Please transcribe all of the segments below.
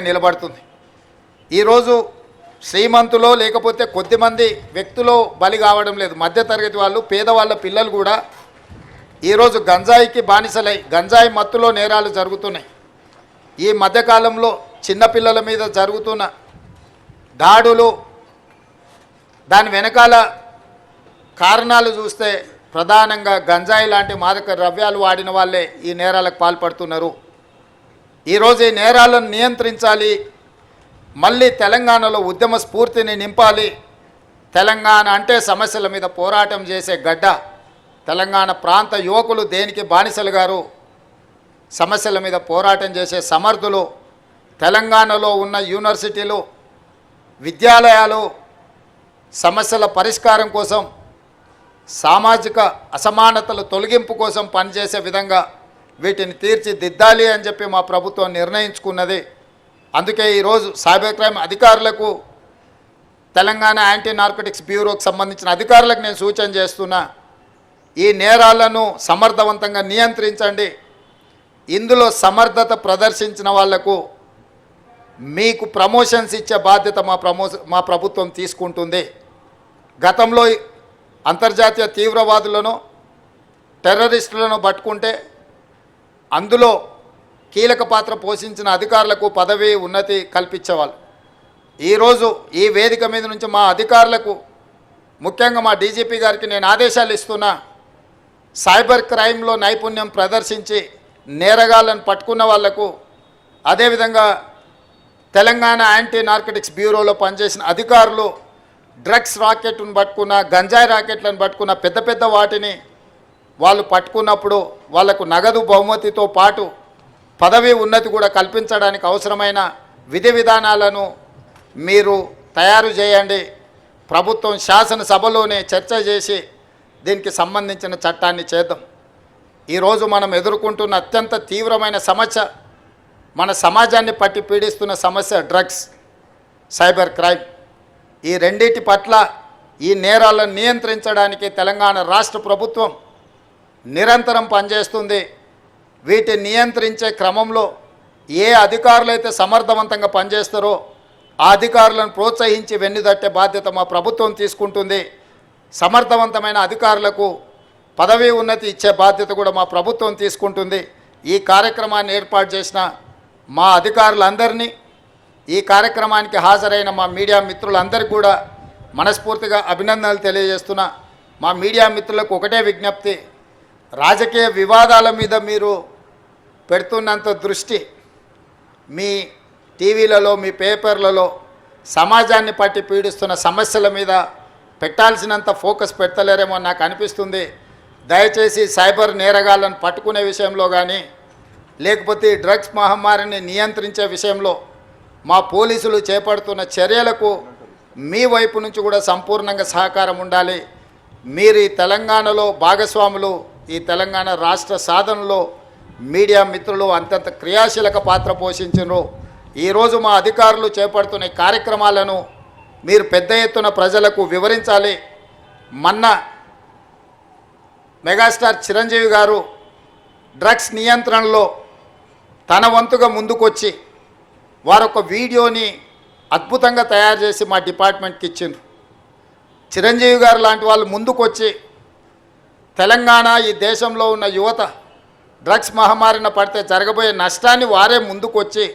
నిలబడుతుంది. ఈరోజు శ్రీమంతులో లేకపోతే కొద్దిమంది వ్యక్తులు బలి కావడం లేదు. మధ్యతరగతి వాళ్ళు, పేదవాళ్ళ పిల్లలు కూడా ఈరోజు గంజాయికి బానిసలై గంజాయి మత్తులో నేరాలు జరుగుతున్నాయి. ఈ మధ్యకాలంలో చిన్నపిల్లల మీద జరుగుతున్న దాడులు, దాని వెనకాల కారణాలు చూస్తే ప్రధానంగా గంజాయి లాంటి మాదక ద్రవ్యాలు వాడిన వాళ్ళే ఈ నేరాలకు పాల్పడుతున్నారు. ఈరోజు ఈ నేరాలను నియంత్రించాలి, మళ్ళీ తెలంగాణలో ఉద్యమ స్ఫూర్తిని నింపాలి. తెలంగాణ అంటే సమస్యల మీద పోరాటం చేసే గడ్డ. తెలంగాణ ప్రాంత యువకులు దేనికి బానిసలు గారు? సమస్యల మీద పోరాటం చేసే సమర్థులు. తెలంగాణలో ఉన్న యూనివర్సిటీలు, విద్యాలయాలు సమస్యల పరిష్కారం కోసం, సామాజిక అసమానతల తొలగింపు కోసం పనిచేసే విధంగా వీటిని తీర్చిదిద్దాలి అని చెప్పి మా ప్రభుత్వం నిర్ణయించుకున్నది. అందుకే ఈరోజు సైబర్ క్రైమ్ అధికారులకు, తెలంగాణ యాంటీ నార్కోటిక్స్ బ్యూరోకి సంబంధించిన అధికారులకు నేను సూచన చేస్తున్నా, ఈ నేరాలను సమర్థవంతంగా నియంత్రించండి. ఇందులో సమర్థత ప్రదర్శించిన వాళ్లకు మీకు ప్రమోషన్స్ ఇచ్చే బాధ్యత మా ప్రభుత్వం తీసుకుంటుంది. గతంలో అంతర్జాతీయ తీవ్రవాదులను, టెర్రరిస్టులను పట్టుకుంటే అందులో కీలక పాత్ర పోషించిన అధికారులకు పదవి ఉన్నతి కల్పించేవాళ్ళు. ఈరోజు ఈ వేదిక మీద నుంచి మా అధికారులకు, ముఖ్యంగా మా డీజీపీ గారికి నేను ఆదేశాలు ఇస్తున్నా, సైబర్ క్రైమ్లో నైపుణ్యం ప్రదర్శించి నేరగాళ్లను పట్టుకున్న వాళ్లకు, అదేవిధంగా తెలంగాణ యాంటీ నార్కోటిక్స్ బ్యూరోలో పనిచేసిన అధికారులు డ్రగ్స్ రాకెట్ను పట్టుకున్న, గంజాయి రాకెట్లను పట్టుకున్న, పెద్ద పెద్ద వాటిని వాళ్ళు పట్టుకున్నప్పుడు వాళ్లకు నగదు బహుమతితో పాటు పదవి ఉన్నతి కూడా కల్పించడానికి అవసరమైన విధి విధానాలను మీరు తయారు చేయండి. ప్రభుత్వం శాసనసభలోనే చర్చ చేసి దీనికి సంబంధించిన చట్టాన్ని చేద్దాం. ఈరోజు మనం ఎదుర్కొంటున్న అత్యంత తీవ్రమైన సమస్య, మన సమాజాన్ని పట్టి పీడిస్తున్న సమస్య డ్రగ్స్, సైబర్ క్రైమ్. ఈ రెండింటి పట్ల ఈ నేరాలను నియంత్రించడానికి తెలంగాణ రాష్ట్ర ప్రభుత్వం నిరంతరం పనిచేస్తుంది. వీటిని నియంత్రించే క్రమంలో ఏ అధికారులైతే సమర్థవంతంగా పనిచేస్తారో ఆ అధికారులను ప్రోత్సహించి వెన్నుదట్టే బాధ్యత మా ప్రభుత్వం తీసుకుంటుంది. సమర్థవంతమైన అధికారులకు పదవీ ఉన్నతి ఇచ్చే బాధ్యత కూడా మా ప్రభుత్వం తీసుకుంటుంది. ఈ కార్యక్రమాన్ని ఏర్పాటు చేసిన మా అధికారులందరినీ, ఈ కార్యక్రమానికి హాజరైన మా మీడియా మిత్రులందరికీ కూడా మనస్ఫూర్తిగా అభినందనలు తెలియజేస్తున్నా. మా మీడియా మిత్రులకు ఒకటే విజ్ఞప్తి, రాజకీయ వివాదాల మీద మీరు పెడుతున్నంత దృష్టి మీ టీవీలలో, మీ పేపర్లలో సమాజాన్ని పట్టి పీడిస్తున్న సమస్యల మీద పెట్టాల్సినంత ఫోకస్ పెట్టలేరేమో నాకు అనిపిస్తుంది. దయచేసి సైబర్ నేరగాళ్లను పట్టుకునే విషయంలో కానీ, లేకపోతే డ్రగ్స్ మహమ్మారిని నియంత్రించే విషయంలో మా పోలీసులు చేపడుతున్న చర్యలకు మీ వైపు నుంచి కూడా సంపూర్ణంగా సహకారం ఉండాలి. మీరు ఈ తెలంగాణలో భాగస్వాములు, ఈ తెలంగాణ రాష్ట్ర సాధనలో మీడియా మిత్రులు అంతంత క్రియాశీలక పాత్ర పోషించారు. ఈరోజు మా అధికారులు చేపడుతున్న కార్యక్రమాలను మీరు పెద్ద ఎత్తున ప్రజలకు వివరించాలి. మొన్న మెగాస్టార్ చిరంజీవి గారు డ్రగ్స్ నియంత్రణలో తన వంతుగా ముందుకొచ్చి వారొక వీడియోని అద్భుతంగా తయారు చేసి మా డిపార్ట్మెంట్కి ఇచ్చిండ్రు. చిరంజీవి గారు లాంటి వాళ్ళు ముందుకొచ్చి తెలంగాణ, ఈ దేశంలో ఉన్న యువత డ్రగ్స్ మహమ్మారిన పడితే జరగబోయే నష్టాన్ని వారే ముందుకొచ్చి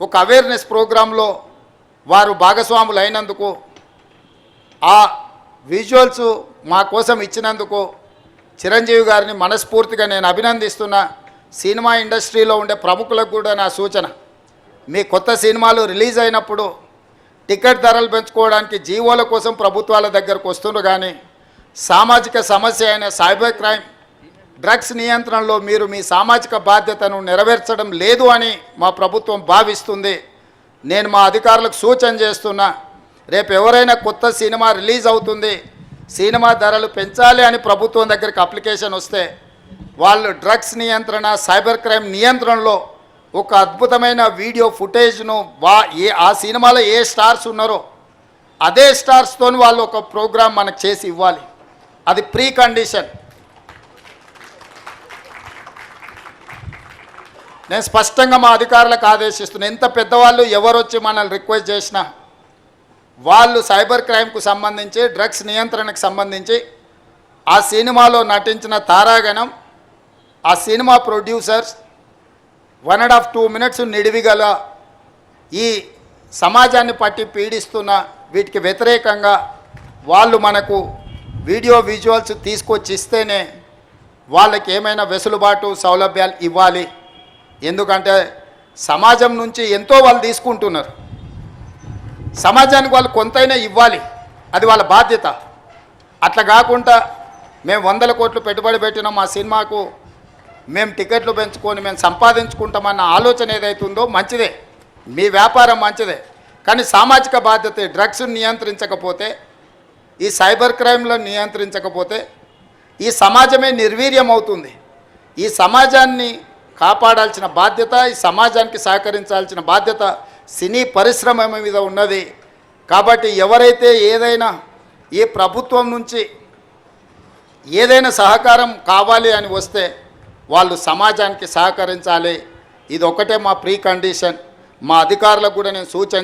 ఒక అవేర్నెస్ ప్రోగ్రాంలో వారు భాగస్వాములు అయినందుకు, ఆ విజువల్స్ మా కోసం ఇచ్చినందుకు చిరంజీవి గారిని మనస్ఫూర్తిగా నేను అభినందిస్తున్నా. సినిమా ఇండస్ట్రీలో ఉండే ప్రముఖులకు కూడా నా సూచన, మీ కొత్త సినిమాలు రిలీజ్ అయినప్పుడు టికెట్ ధరలు పెంచుకోవడానికి జీవోల కోసం ప్రభుత్వాల దగ్గరకు వస్తున్నారు, కానీ సామాజిక సమస్య అయిన సైబర్ క్రైమ్, డ్రగ్స్ నియంత్రణలో మీరు మీ సామాజిక బాధ్యతను నెరవేర్చడం లేదు అని మా ప్రభుత్వం భావిస్తుంది. నేను మా అధికారులకు సూచన చేస్తున్నా, రేపు ఎవరైనా కొత్త సినిమా రిలీజ్ అవుతుంది, సినిమా ధరలు పెంచాలి అని ప్రభుత్వం దగ్గరికి అప్లికేషన్ వస్తే వాళ్ళు డ్రగ్స్ నియంత్రణ, సైబర్ క్రైమ్ నియంత్రణలో ఒక అద్భుతమైన వీడియో ఫుటేజ్ను ఆ సినిమాలో ఏ స్టార్స్ ఉన్నారో అదే స్టార్స్తో వాళ్ళు ఒక ప్రోగ్రాం మనకు చేసి ఇవ్వాలి. అది ప్రీ కండిషన్. నేను స్పష్టంగా మా అధికారులకు ఆదేశిస్తున్నాను, ఎంత పెద్దవాళ్ళు ఎవరు వచ్చి మనల్ని రిక్వెస్ట్ చేసినా వాళ్ళు సైబర్ క్రైమ్కు సంబంధించి డ్రగ్స్ నియంత్రణకు సంబంధించి ఆ సినిమాలో నటించిన తారాగణం, ఆ సినిమా ప్రొడ్యూసర్స్ 1.5 2 మినిట్స్ నిడివిగల ఈ సమాజాన్ని పట్టి పీడిస్తున్న వీటికి వ్యతిరేకంగా వాళ్ళు మనకు వీడియో విజువల్స్ తీసుకొచ్చి ఇస్తేనే వాళ్ళకి ఏమైనా వెసులుబాటు సౌలభ్యాలు ఇవ్వాలి. ఎందుకంటే సమాజం నుంచి ఎంతో వాళ్ళు తీసుకుంటున్నారు, సమాజానికి వాళ్ళు కొంతైనా ఇవ్వాలి, అది వాళ్ళ బాధ్యత. అట్లా కాకుండా మేము 100 కోట్లు పెట్టుబడి పెట్టినాం మా సినిమాకు, మేము టికెట్లు పెంచుకొని మేము సంపాదించుకుంటామన్న ఆలోచన ఏదైతుందో మంచిదే, మీ వ్యాపారం మంచిదే, కానీ సామాజిక బాధ్యత. డ్రగ్స్ నియంత్రించకపోతే, ఈ సైబర్ క్రైమ్లను నియంత్రించకపోతే ఈ సమాజమే నిర్వీర్యం అవుతుంది. ఈ సమాజాన్ని కాపాడాల్సిన బాధ్యత, ఈ సమాజానికి సహకరించాల్సిన బాధ్యత సినీ పరిశ్రమ మీద ఉన్నది. కాబట్టి ఎవరైతే ఏదైనా ఈ ప్రభుత్వం నుంచి ఏదైనా సహకారం కావాలి అని వస్తే వాళ్ళు సమాజానికి సహకరించాలి. ఇది ఒకటే మా ప్రీ కండిషన్. మా అధికారులకు కూడా నేను సూచన